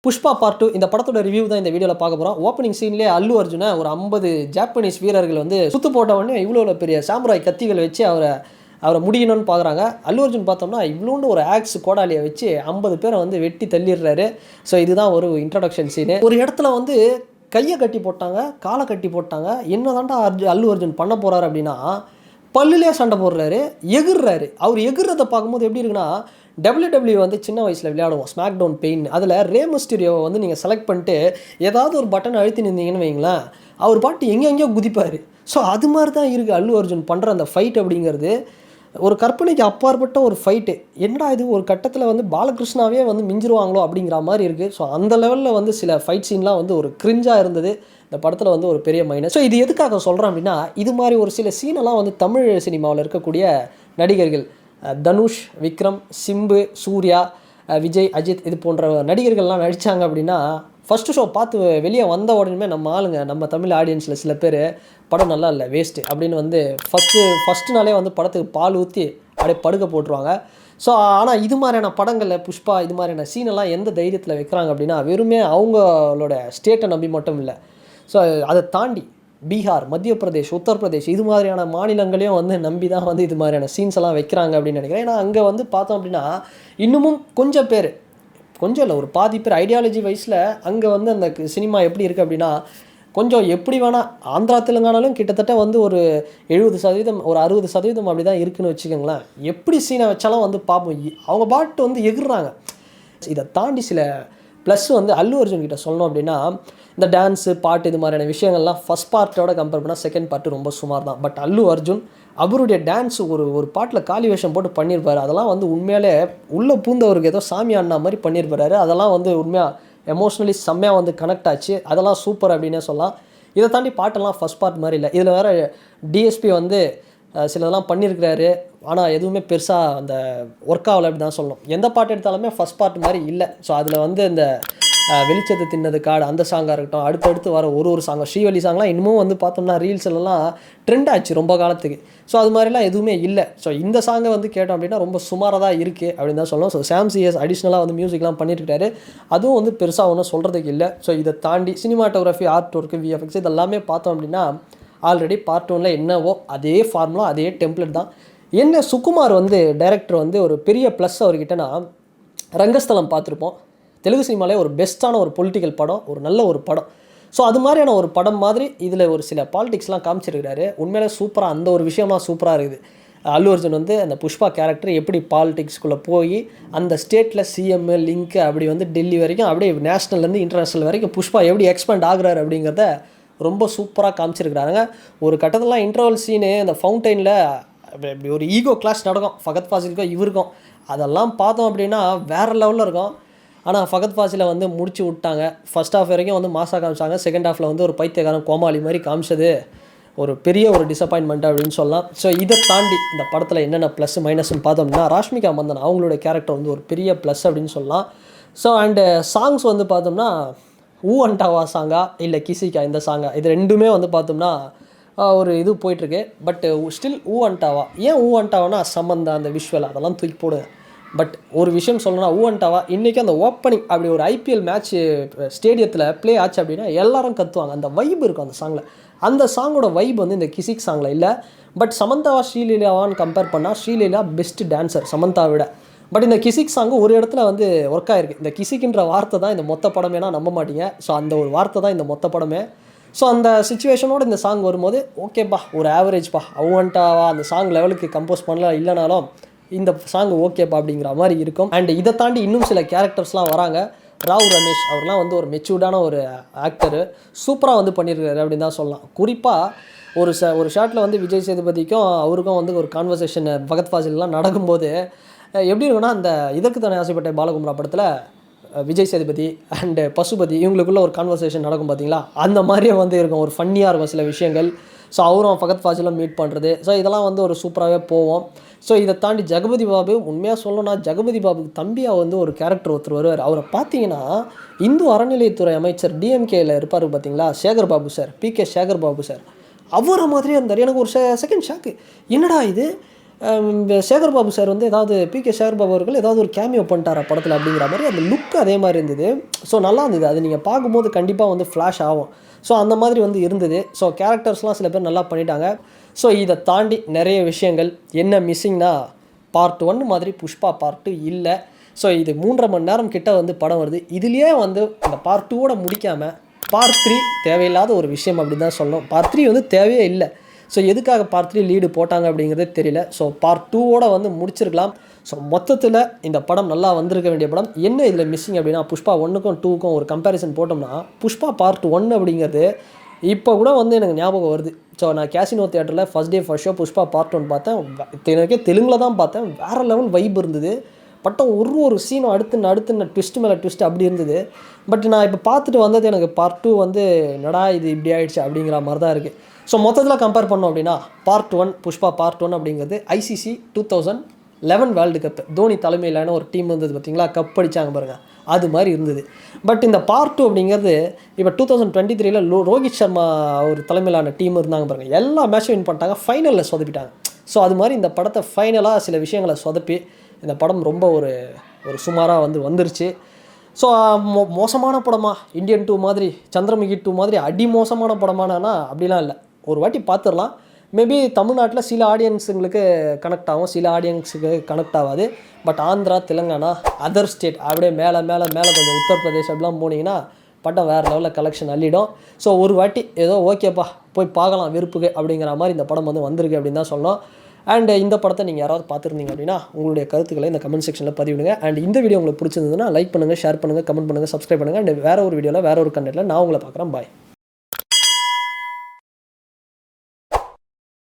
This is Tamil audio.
புஷ்பா பார்ட் 2 இந்த படத்தோட ரிவ்யூ தான் இந்த வீடியோவில் பார்க்க போகிறோம். ஓப்பனிங் சீன்லேயே அல்லு அர்ஜுனை ஒரு 50 ஜாப்பனீஸ் வீரர்கள் வந்து சுத்து போட்ட உடனே இவ்வளோ பெரிய சாமுராய் கத்திகள் வச்சு அவரை முடியணும்னு பார்க்குறாங்க. அல்லு அர்ஜுன் பார்த்தோம்னா இவ்வளோண்டு ஒரு ஆக்ஸ் கோடாலியை வச்சு 50 பேரை வந்து வெட்டி தள்ளிடுறாரு. ஸோ இதுதான் ஒரு இன்ட்ரடக்ஷன் சீனு. ஒரு இடத்துல வந்து கையை கட்டி போட்டாங்க, காலை கட்டி போட்டாங்க. என்ன தாண்டா அல்லு அர்ஜுன் பண்ண போகிறாரு அப்படின்னா, பல்லுலேயே சண்டை போடுறாரு, எகிர்றாரு. அவர் எகிர்றதை பார்க்கும்போது எப்படி இருக்குன்னா, WWE வந்து சின்ன வயசில் விளையாடுவோம் ஸ்மாக் டவுன் பெயின். அதில் ரே மிஸ்டீரியோவை வந்து நீங்கள் செலக்ட் பண்ணிட்டு ஏதாவது ஒரு பட்டன் அழுத்தி நின்றீங்கன்னு வைங்களேன், அவர் பாட்டு எங்கெங்கேயோ குதிப்பார். ஸோ அது மாதிரி தான் இருக்குது அல்லு அர்ஜுன் பண்ணுற அந்த ஃபைட் அப்படிங்கிறது. ஒரு கற்பனைக்கு அப்பாற்பட்ட ஒரு ஃபைட்டு. என்னடா இது, ஒரு கட்டத்தில் வந்து பாலகிருஷ்ணாவே வந்து மிஞ்சிருவாங்களோ அப்படிங்கிற மாதிரி இருக்குது. ஸோ அந்த லெவலில் வந்து சில ஃபைட் சீன்லாம் வந்து ஒரு கிரிஞ்சாக இருந்தது. இந்த படத்தில் வந்து ஒரு பெரிய மைனஸ். ஸோ இது எதுக்காக சொல்கிறேன் அப்படின்னா, இது மாதிரி ஒரு சில சீனெல்லாம் வந்து தமிழ் சினிமாவில் இருக்கக்கூடிய நடிகர்கள் தனுஷ், விக்ரம், சிம்பு, சூர்யா, விஜய், அஜித் இது போன்ற நடிகர்கள்லாம் நடித்தாங்க அப்படின்னா, ஃபஸ்ட்டு ஷோ பார்த்து வெளியே வந்த உடனே நம்ம ஆளுங்க, நம்ம தமிழ் ஆடியன்ஸில் சில பேர் படம் நல்லா இல்லை வேஸ்ட்டு அப்படின்னு வந்து ஃபஸ்ட்டு நாளே வந்து படத்துக்கு பால் ஊற்றி அப்படியே படுக்க போட்டுருவாங்க. ஸோ ஆனால் இது மாதிரியான படங்களில் புஷ்பா இது மாதிரியான சீனெல்லாம் எந்த தைரியத்தில் வைக்கிறாங்க அப்படின்னா, வெறுமே அவங்களோட ஸ்டேட்டை நம்பி மட்டும் இல்லை, ஸோ அதை தாண்டி பீகார், மத்திய பிரதேஷ், உத்தரப்பிரதேஷ் இது மாதிரியான மாநிலங்களையும் வந்து நம்பி தான் வந்து இது மாதிரியான சீன்ஸ் எல்லாம் வைக்கிறாங்க அப்படின்னு நினைக்கிறேன். ஏன்னா அங்கே வந்து பார்த்தோம் அப்படின்னா இன்னமும் கொஞ்சம் பேர், கொஞ்சம் இல்லை ஒரு பாதி பேர் ஐடியாலஜி வைஸில் அங்கே வந்து அந்த சினிமா எப்படி இருக்குது அப்படின்னா, கொஞ்சம் எப்படி வேணால் ஆந்திரா தெலுங்கானாலும் கிட்டத்தட்ட வந்து ஒரு 70% ஒரு 60% அப்படி தான் இருக்குதுன்னு வச்சுக்கோங்களேன். எப்படி சீனை வச்சாலும் வந்து பார்ப்போம், அவங்க பாட்டு வந்து எகிர்றாங்க. இதை தாண்டி சில ப்ளஸ் வந்து அல்லு அர்ஜுன் கிட்ட சொல்லணும் அப்படின்னா, இந்த டான்ஸு பாட்டு இது மாதிரியான விஷயங்கள்லாம் ஃபஸ்ட் பார்ட்டோட கம்பேர் பண்ணால் செகண்ட் பார்ட்டு ரொம்ப சுமார் தான். பட் அல்லு அர்ஜுன் அவருடைய டான்ஸ் ஒரு பாட்டில் காலி வேஷம் போட்டு பண்ணியிருப்பார். அதெல்லாம் வந்து உண்மையிலே உள்ளே பூந்தவருக்கு ஏதோ சாமி ஆடினா மாதிரி பண்ணியிருப்பாரு. அதெல்லாம் வந்து உண்மையாக எமோஷ்னலி செம்மையாக வந்து கனெக்ட் ஆச்சு. அதெல்லாம் சூப்பர் அப்படின்னே சொல்லலாம். இதை தாண்டி பாட்டெல்லாம் ஃபஸ்ட் பார்ட் மாதிரி இல்லை. இதில் வேறு டிஎஸ்பி வந்து சிலதெல்லாம் பண்ணியிருக்கிறாரு. ஆனால் எதுவுமே பெருசாக அந்த ஒர்க் ஆகலை அப்படி தான் சொல்லணும். எந்த பாட்டு எடுத்தாலுமே ஃபஸ்ட் பார்ட் மாதிரி இல்லை. ஸோ அதில் வந்து இந்த வெளிச்சத்தை தின்னது காடு அந்த சாங்காக இருக்கட்டும், அடுத்தடுத்து வர ஒரு சாங்காக ஸ்ரீவள்ளி சாங்லாம் இன்னமும் வந்து பார்த்தோம்னா ரீல்ஸ்லாம் ட்ரெண்ட் ஆச்சு ரொம்ப காலத்துக்கு. ஸோ அது மாதிரிலாம் எதுவுமே இல்லை. ஸோ இந்த சாங்கை வந்து கேட்டோம் அப்படின்னா ரொம்ப சுமாராக தான் இருக்குது அப்படின்னு தான் சொல்லணும். ஸோ சாம் சிஎஸ் அடிஷ்னலாக வந்து மியூசிக்லாம் பண்ணியிருக்காரு. அதுவும் வந்து பெருசாக ஒன்றும் சொல்கிறதுக்கு இல்லை. ஸோ இதை தாண்டி சினிமாட்டோகிராஃபி, ஆர்ட் ஒர்க்கு, விஎஃப்எக்ஸ் இதெல்லாமே பார்த்தோம் அப்படின்னா ஆல்ரெடி பார்ட் 1ல் என்னவோ அதே ஃபார்முலா, அதே டெம்ப்ளேட் தான். என்ன சுகுமார் வந்து டைரக்டர் வந்து ஒரு பெரிய ப்ளஸ் அவர்கிட்டனா, ரங்கஸ்தலம் பார்த்துருப்போம். தெலுங்கு சினிமாலே ஒரு பெஸ்ட்டான ஒரு பொலிட்டிக்கல் படம், ஒரு நல்ல ஒரு படம். ஸோ அது மாதிரியான ஒரு படம் மாதிரி இதில் ஒரு சில பாலிடிக்ஸ்லாம் காமிச்சிருக்கிறாரு. உண்மையிலே சூப்பராக அந்த ஒரு விஷயம்லாம் சூப்பராக இருக்குது. அல்லு அர்ஜுன் வந்து அந்த புஷ்பா கேரக்டர் எப்படி பாலிடிக்ஸ்குள்ளே போய் அந்த ஸ்டேட்டில் சிஎம் லிங்க் அப்படி வந்து டெல்லி வரைக்கும் அப்படியே நேஷ்னல்லேருந்து இன்டர்நேஷ்னல் வரைக்கும் புஷ்பா எப்படி எக்ஸ்பேண்ட் ஆகுறாரு அப்படிங்கிறத ரொம்ப சூப்பராக காமிச்சிருக்கிறாருங்க. ஒரு கட்டத்திலாம் இன்டர்வல் சீனு அந்த ஃபவுண்டைனில் இப்படி ஒரு ஈகோ கிளாஸ் நடக்கும் ஃபகத் ஃபாசிலுக்கும் இவருக்கும். அதெல்லாம் பார்த்தோம் அப்படின்னா வேறு லெவலில் இருக்கும். ஆனால் ஃபகத் ஃபாசிலை வந்து முடிச்சு விட்டாங்க. ஃபஸ்ட் ஹாஃப் வரைக்கும் வந்து மாசாக காமிச்சாங்க. செகண்ட் ஹாஃபில் வந்து ஒரு பைத்தியக்காரன் கோமாளி மாதிரி காமிச்சது ஒரு பெரிய ஒரு டிசப்பாயின்மெண்ட் அப்படின்னு சொல்லலாம். ஸோ இதை தாண்டி இந்த படத்தில் என்னென்ன ப்ளஸ் மைனஸ்ன்னு பார்த்தோம்னா, ராஷ்மிகா மந்தன் அவங்களுடைய கேரக்டர் வந்து ஒரு பெரிய ப்ளஸ் அப்படின்னு சொல்லலாம். ஸோ அண்டு சாங்ஸ் வந்து பார்த்தோம்னா ஊ அண்டாவா சாங்கா இல்லை கிசிக்கா இந்த சாங்கா இது ரெண்டுமே வந்து பார்த்தோம்னா ஒரு இது போயிட்டுருக்கு. பட்டு ஸ்டில் ஊ அண்டாவா. ஏன் ஊ அண்டாவானா சம்மந்தா அந்த விஷுவல் அதெல்லாம் தூக்கி போடுங்க. பட் ஒரு விஷயம் சொல்லணும்னா ஊ அண்டாவா இன்றைக்கி அந்த ஓப்பனிங் அப்படி ஒரு ஐபிஎல் மேட்ச்சு ஸ்டேடியத்தில் ப்ளே ஆச்சு அப்படின்னா எல்லாரும் கத்துவாங்க. அந்த வைப் இருக்கும் அந்த சாங்கில். அந்த சாங்கோட வைப் வந்து இந்த கிசிக் சாங்கில் இல்லை. பட் சமந்தாவா ஸ்ரீலீலாவான்னு கம்பேர் பண்ணால் ஸ்ரீலீலா பெஸ்ட் டான்ஸர் சமந்தாவை விட. பட் இந்த கிசிக் சாங்கு ஒரு இடத்துல வந்து ஒர்க் ஆகிருக்கு. இந்த கிசிக்குன்ற வார்த்தை தான் இந்த மொத்த படமேனா நம்ப மாட்டீங்க. ஸோ அந்த ஒரு வார்த்தை தான் இந்த மொத்த படமே. ஸோ அந்த சுச்சுவேஷனோட இந்த சாங் வரும்போது ஓகேப்பா ஒரு ஆவரேஜ்ப்பா அவுவன்ட்டாவா அந்த சாங் லெவலுக்கு கம்போஸ் பண்ணலாம் இல்லைனாலும் இந்த சாங் ஓகேப்பா அப்படிங்கிற மாதிரி இருக்கும். அண்ட் இதை தாண்டி இன்னும் சில கேரக்டர்ஸ்லாம் வராங்க. ராவ் ரமேஷ் அவர்லாம் வந்து ஒரு மெச்சூர்டான ஒரு ஆக்டரு, சூப்பராக வந்து பண்ணியிருக்காரு அப்படின்னு தான் சொல்லலாம். குறிப்பாக ஒரு ஷாட்டில் வந்து விஜய் சேதுபதிக்கும் அவருக்கும் வந்து ஒரு கான்வர்சேஷன் ஃபகத் ஃபாசில்லாம் நடக்கும்போது எப்படி இருக்குன்னா, அந்த இதற்கு தானே ஆசைப்பட்ட பாலகுமாரா படத்தில் விஜய் சேதுபதி அண்டு பசுபதி இவங்களுக்குள்ள ஒரு கான்வர்சேஷன் நடக்கும் பார்த்தீங்களா, அந்த மாதிரியே வந்து இருக்கும். ஒரு ஃபன்னியாக இருக்கும் சில விஷயங்கள். ஸோ அவரும் ஃபகத் ஃபாசிலும் மீட் பண்ணுறது, ஸோ இதெல்லாம் வந்து ஒரு சூப்பராகவே போவோம். ஸோ இதை தாண்டி ஜெகபதி பாபு, உண்மையாக சொல்லணும்னா ஜெகபதி பாபுக்கு தம்பியாக வந்து ஒரு கேரக்டர் ஒருத்தர் வருவார். அவரை பார்த்தீங்கன்னா இந்து அறநிலையத்துறை அமைச்சர் டிஎம்கேயில் இருப்பார் பார்த்தீங்களா, Sekar Babu sir, PK Sekar Babu sir, அவரை மாதிரியே இருந்தார். எனக்கு ஒரு செகண்ட் ஷாக்கு, என்னடா இது இந்த சேகர் பாபு சார் வந்து ஏதாவது பிகே சேகர் பாபு அவர்கள் ஏதாவது ஒரு கேமியோ பண்ணிட்டாரா படத்தில் அப்படிங்கிற மாதிரி அந்த லுக் அதே மாதிரி இருந்தது. ஸோ நல்லா இருந்தது. அது நீங்கள் பார்க்கும்போது கண்டிப்பாக வந்து ஃப்ளாஷ் ஆகும். ஸோ அந்த மாதிரி வந்து இருந்தது. ஸோ கேரக்டர்ஸ்லாம் சில பேர் நல்லா பண்ணிட்டாங்க. ஸோ இதை தாண்டி நிறைய விஷயங்கள் என்ன மிஸ்ஸிங்னா, பார்ட் 1 மாதிரி புஷ்பா பார்ட் 2 இல்லை. ஸோ இது 3.5 மணி நேரம் கிட்ட வந்து படம் வருது. இதுலேயே வந்து இந்த பார்ட் 2வோட முடிக்காமல் பார்ட் 3 தேவையில்லாத ஒரு விஷயம் அப்படி தான் சொல்லணும். பார்ட் 3 வந்து தேவையே இல்லை. ஸோ எதுக்காக பார்ட் 3 லீடு போட்டாங்க அப்படிங்கிறதே தெரியல. ஸோ பார்ட் 2வோட வந்து முடிச்சிருக்கலாம். ஸோ மொத்தத்தில் இந்த படம் நல்லா வந்திருக்க வேண்டிய படம். என்ன இதில் மிஸ்ஸிங் அப்படின்னா, புஷ்பா 1க்கும் 2க்கும் ஒரு கம்பேரிசன் போட்டோம்னா, புஷ்பா பார்ட் 1 அப்படிங்கிறது இப்போ கூட வந்து எனக்கு ஞாபகம் வருது. ஸோ நான் கேசினோ தியேட்டரில் first day first show Pushpa part 1 பார்த்தேன். எனக்கே தெலுங்கில் தான் பார்த்தேன். வேறு லெவல் வைப் இருந்தது. பட்டம் ஒரு சீனும் அடுத்து ட்விஸ்ட் மேலே ட்விஸ்ட் அப்படி இருந்தது. பட் நான் இப்போ பார்த்துட்டு வந்தது எனக்கு பார்ட் 2 வந்து என்னடா இது இப்படி ஆகிடுச்சு அப்படிங்கிற மாதிரி தான் இருக்குது. ஸோ மொத்தத்தில் கம்பேர் பண்ணோம் அப்படின்னா, பார்ட் 1 புஷ்பா பார்ட் 1 அப்படிங்கிறது ஐசிசி 2011 வேர்ல்டு கப் தோனி தலைமையிலான ஒரு டீம் இருந்தது பார்த்தீங்களா, கப் அடித்தாங்க பாருங்கள், அது மாதிரி இருந்தது. பட் இந்த பார்ட் 2 அப்படிங்கிறது இப்போ 2023ல் ரோஹித் சர்மா ஒரு தலைமையிலான டீம் இருந்தாங்க பாருங்கள், எல்லா மேட்சும் வின் பண்ணிட்டாங்க, ஃபைனலில் சொதப்பிட்டாங்க. ஸோ அது மாதிரி இந்த படத்தை ஃபைனலாக சில விஷயங்களை சொதப்பி இந்த படம் ரொம்ப ஒரு சுமாராக வந்துருச்சு. ஸோ மோசமான படமா, இந்தியன் 2 மாதிரி, சந்திரமுகி 2 மாதிரி அடி மோசமான படமானா அப்படிலாம் இல்லை. ஒரு வாட்டி பார்த்துடலாம். மேபி தமிழ்நாட்டில் சில ஆடியன்ஸுங்களுக்கு கனெக்ட் ஆகும், சில ஆடியன்ஸுக்கு கனெக்ட் ஆகாது. But Andhra, Telangana, other state அப்படியே மேலே கொஞ்சம் உத்தரப்பிரதேஷ் அப்படிலாம் போனீங்கன்னா படம் வேறு லெவலில் கலெக்ஷன் அள்ளிடும். ஸோ ஒரு வாட்டி ஏதோ ஓகேப்பா போய் பார்க்கலாம் வெறுப்புக்கு அப்படிங்கிற மாதிரி இந்த படம் வந்திருக்கு அப்படின்னு தான் சொல்லணும். அண்ட் இந்த படத்தை நீங்கள் யாராவது பார்த்துருந்தீங்க அப்படின்னா உங்களுடைய கருத்துக்களை இந்த கமெண்ட் செக்ஷனில் பதிவிடுங்க. அண்ட் இந்த வீடியோ உங்களுக்கு பிடிச்சிருந்ததுன்னா லைக் பண்ணுங்கள், ஷேர் பண்ணுங்கள், கமெண்ட் பண்ணுங்கள், சப்ஸ்கிரைப் பண்ணுங்கள். அண்ட் வேறு ஒரு வீடியோவில் வேறு ஒரு கண்டென்ட்டில் நான் உங்களை பார்க்குறேன். பாய்.